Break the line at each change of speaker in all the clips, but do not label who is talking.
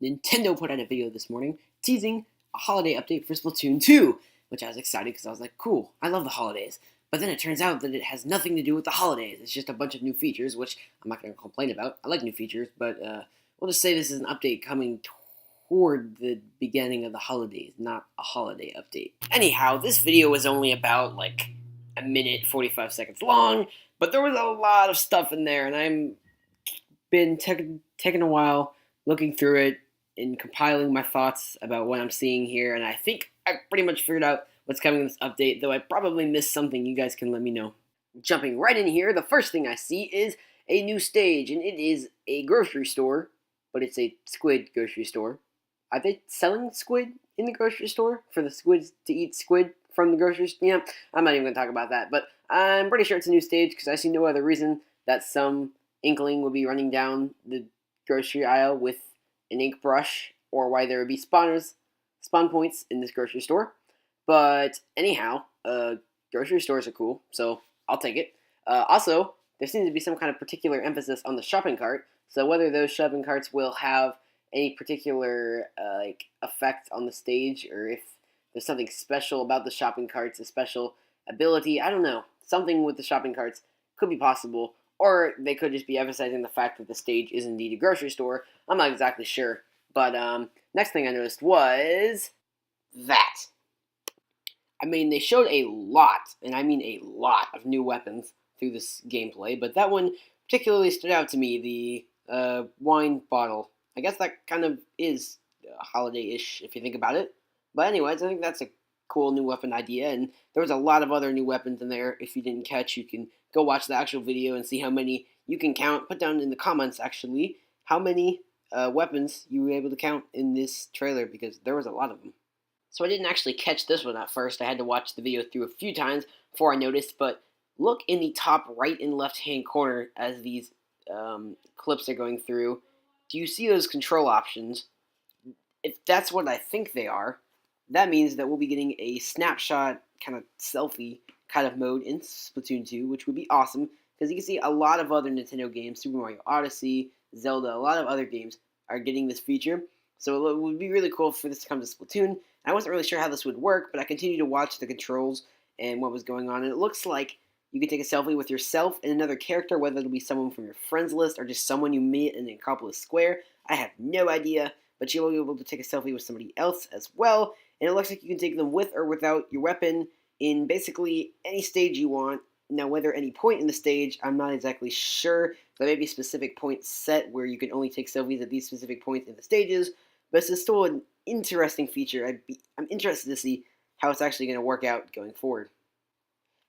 Nintendo put out a video this morning teasing a holiday update for Splatoon 2, which I was excited because I was like, cool, I love the holidays. But then it turns out that it has nothing to do with the holidays. It's just a bunch of new features, which I'm not going to complain about. I like new features, but we'll just say this is an update coming toward the beginning of the holidays, not a holiday update. Anyhow, this video was only about like a minute, 45 seconds long, but there was a lot of stuff in there, and I'm been taking a while looking through it and compiling my thoughts about what I'm seeing here, and I think I pretty much figured out what's coming in this update, though I probably missed something. You guys can let me know. Jumping right in here, the first thing I see is a new stage, and it is a grocery store, but it's a squid grocery store. Are they selling squid in the grocery store for the squids to eat squid from the grocery store? Yeah, I'm not even going to talk about that, but I'm pretty sure it's a new stage because I see no other reason that some inkling would be running down the grocery aisle with an ink brush, or why there would be spawn points in this grocery store. But anyhow, grocery stores are cool, so I'll take it. Also, there seems to be some kind of particular emphasis on the shopping cart, so whether those shopping carts will have any particular effect on the stage, or if there's something special about the shopping carts, a special ability, I don't know. Something with the shopping carts could be possible. Or they could just be emphasizing the fact that the stage is indeed a grocery store. I'm not exactly sure. But next thing I noticed was that. I mean, they showed a lot, and I mean a lot, of new weapons through this gameplay. But that one particularly stood out to me, the wine bottle. I guess that kind of is holiday-ish if you think about it. But anyways, I think that's a cool new weapon idea. And there was a lot of other new weapons in there. If you didn't catch, you can go watch the actual video and see how many you can count. Put down in the comments, actually, how many weapons you were able to count in this trailer, because there was a lot of them. So I didn't actually catch this one at first. I had to watch the video through a few times before I noticed, but look in the top right and left-hand corner as these clips are going through. Do you see those control options? If that's what I think they are, that means that we'll be getting a snapshot kind of selfie kind of mode in Splatoon 2, which would be awesome, because you can see a lot of other Nintendo games, Super Mario Odyssey, Zelda, a lot of other games are getting this feature. So it would be really cool for this to come to Splatoon. I wasn't really sure how this would work, but I continued to watch the controls and what was going on, and it looks like you can take a selfie with yourself and another character, whether it'll be someone from your friends list or just someone you meet in Acropolis Square. I have no idea, but you'll be able to take a selfie with somebody else as well, and it looks like you can take them with or without your weapon in basically any stage you want. Now, whether any point in the stage, I'm not exactly sure. There may be specific points set where you can only take selfies at these specific points in the stages, but it's still an interesting feature. I'm interested to see how it's actually going to work out going forward.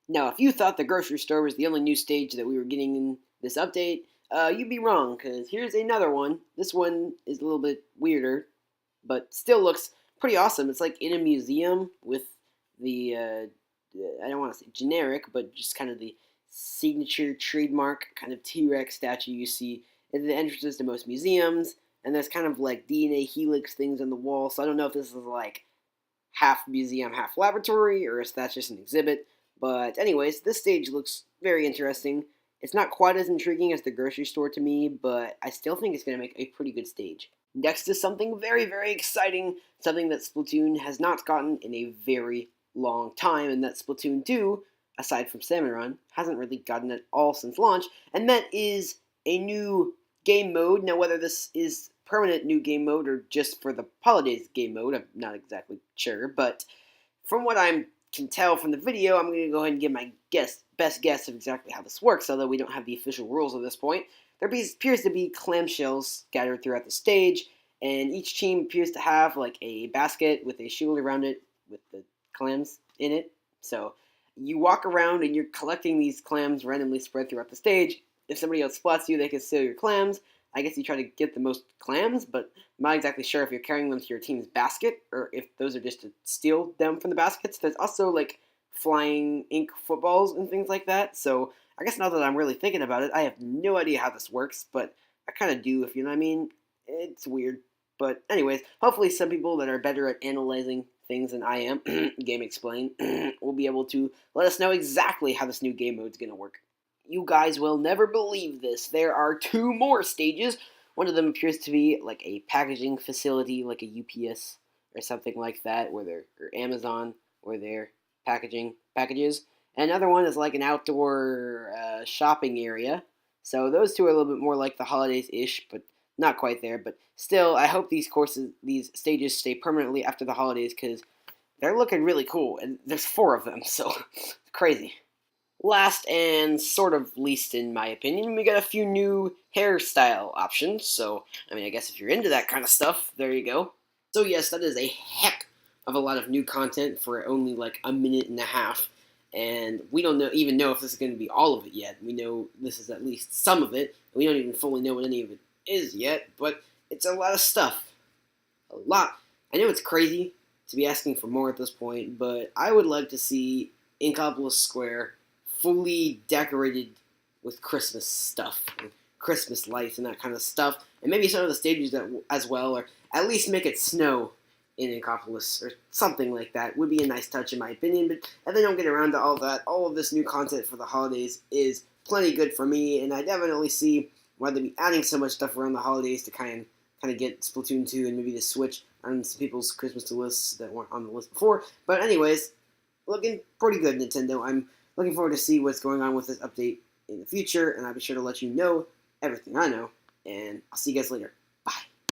Now, if you thought the grocery store was the only new stage that we were getting in this update, you'd be wrong, because here's another one. This one is a little bit weirder, but still looks pretty awesome. It's like in a museum with the, I don't want to say generic, but just kind of the signature trademark kind of T-Rex statue you see at the entrances to most museums. And there's kind of like DNA helix things on the wall, so I don't know if this is like half museum, half laboratory, or if that's just an exhibit. But anyways, this stage looks very interesting. It's not quite as intriguing as the grocery store to me, but I still think it's going to make a pretty good stage. Next is something very, very exciting, something that Splatoon has not gotten in a very long time, and that Splatoon 2, aside from Salmon Run, hasn't really gotten at all since launch, and that is a new game mode. Now, whether this is permanent new game mode or just for the holidays game mode, I'm not exactly sure, but from what I can tell from the video, I'm going to go ahead and give my best guess of exactly how this works, although we don't have the official rules at this point. There appears to be clamshells scattered throughout the stage, and each team appears to have like a basket with a shield around it with the clams in it. So you walk around and you're collecting these clams randomly spread throughout the stage. If somebody else spots you, they can steal your clams. I guess you try to get the most clams, but I'm not exactly sure if you're carrying them to your team's basket or if those are just to steal them from the baskets. There's also like flying ink footballs and things like that. So I guess now that I'm really thinking about it, I have no idea how this works, but I kind of do, if you know what I mean. It's weird. But anyways, hopefully some people that are better at analyzing things than I am, Game Explain, will be able to let us know exactly how this new game mode is going to work. You guys will never believe this. There are 2 more stages One of them appears to be like a packaging facility, like a UPS or something like that, where they're or Amazon, where they're packaging packages. And another one is like an outdoor shopping area. So those two are a little bit more like the holidays ish, but not quite there. But still, I hope these stages stay permanently after the holidays because they're looking really cool, and there's 4 of them, so crazy. Last and sort of least in my opinion, we got a few new hairstyle options. So, I mean, I guess if you're into that kind of stuff, there you go. So yes, that is a heck of a lot of new content for only like a minute and a half. And we don't even know if this is going to be all of it yet. We know this is at least some of it. We don't even fully know what any of it is yet, but it's a lot of stuff. A lot. I know it's crazy to be asking for more at this point, but I would like to see Inkopolis Square fully decorated with Christmas stuff, and Christmas lights and that kind of stuff, and maybe some of the stages as well, or at least make it snow in Inkopolis or something like that would be a nice touch in my opinion. But if they don't get around to all that, all of this new content for the holidays is plenty good for me, and I definitely see why they'd be adding so much stuff around the holidays to kind of get Splatoon 2 and maybe the Switch on some people's Christmas lists that weren't on the list before. But anyways, looking pretty good, Nintendo. I'm looking forward to see what's going on with this update in the future, and I'll be sure to let you know everything I know, and I'll see you guys later.